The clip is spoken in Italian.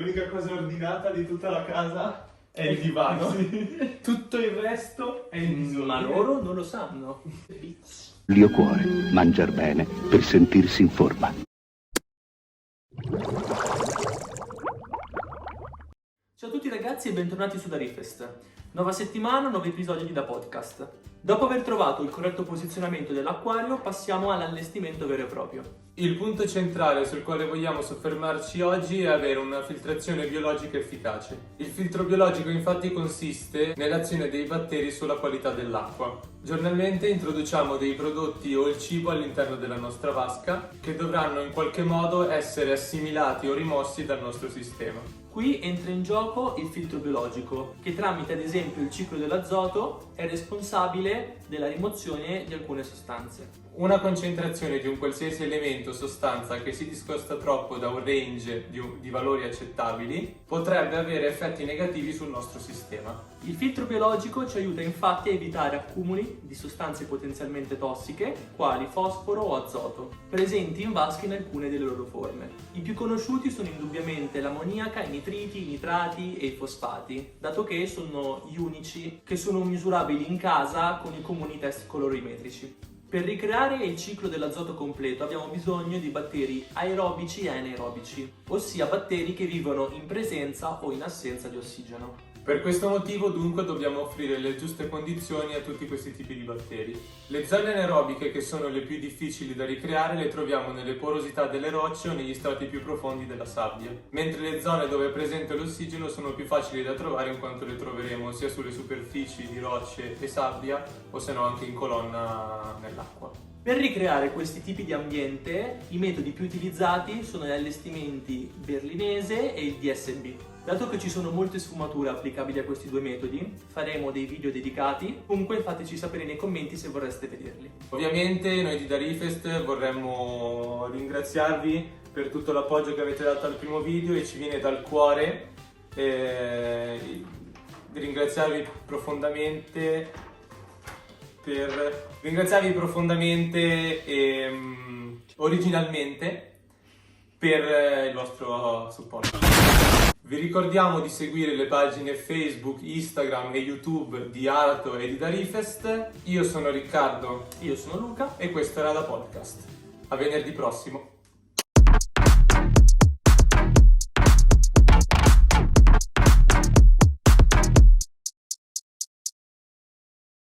l'unica cosa ordinata di tutta la casa è il divano. Sì. Tutto il resto è in disordine. Ma loro non lo sanno. Lio cuore, mangiar bene per sentirsi in forma. Ciao a tutti ragazzi e bentornati su Darifest. Nuova settimana, nuovo episodio di Da Podcast. Dopo aver trovato il corretto posizionamento dell'acquario, passiamo all'allestimento vero e proprio. Il punto centrale sul quale vogliamo soffermarci oggi è avere una filtrazione biologica efficace. Il filtro biologico infatti consiste nell'azione dei batteri sulla qualità dell'acqua. Giornalmente introduciamo dei prodotti o il cibo all'interno della nostra vasca che dovranno in qualche modo essere assimilati o rimossi dal nostro sistema. Qui entra in gioco il filtro biologico, che tramite ad esempio il ciclo dell'azoto è responsabile della rimozione di alcune sostanze. Una concentrazione di un qualsiasi elemento o sostanza che si discosta troppo da un range di valori accettabili potrebbe avere effetti negativi sul nostro sistema. Il filtro biologico ci aiuta infatti a evitare accumuli di sostanze potenzialmente tossiche, quali fosforo o azoto, presenti in vasche in alcune delle loro forme. I più conosciuti sono indubbiamente l'ammoniaca, i nitriti, i nitrati e i fosfati, dato che sono gli unici che sono misurabili in casa con i comuni test colorimetrici. Per ricreare il ciclo dell'azoto completo abbiamo bisogno di batteri aerobici e anaerobici, ossia batteri che vivono in presenza o in assenza di ossigeno. Per questo motivo dunque dobbiamo offrire le giuste condizioni a tutti questi tipi di batteri. Le zone anaerobiche, che sono le più difficili da ricreare, le troviamo nelle porosità delle rocce o negli strati più profondi della sabbia, mentre le zone dove è presente l'ossigeno sono più facili da trovare in quanto le troveremo sia sulle superfici di rocce e sabbia o se no anche in colonna nell'acqua. Per ricreare questi tipi di ambiente, i metodi più utilizzati sono gli allestimenti berlinese e il DSB. Dato che ci sono molte sfumature applicabili a questi due metodi, faremo dei video dedicati, comunque fateci sapere nei commenti se vorreste vederli. Ovviamente noi di Darifest vorremmo ringraziarvi per tutto l'appoggio che avete dato al primo video e ci viene dal cuore ringraziarvi profondamente e originalmente per il vostro supporto. Vi ricordiamo di seguire le pagine Facebook, Instagram e YouTube di Arato e di Darifest. Io sono Riccardo. Io sono Luca E questo era Da Podcast. A venerdì prossimo.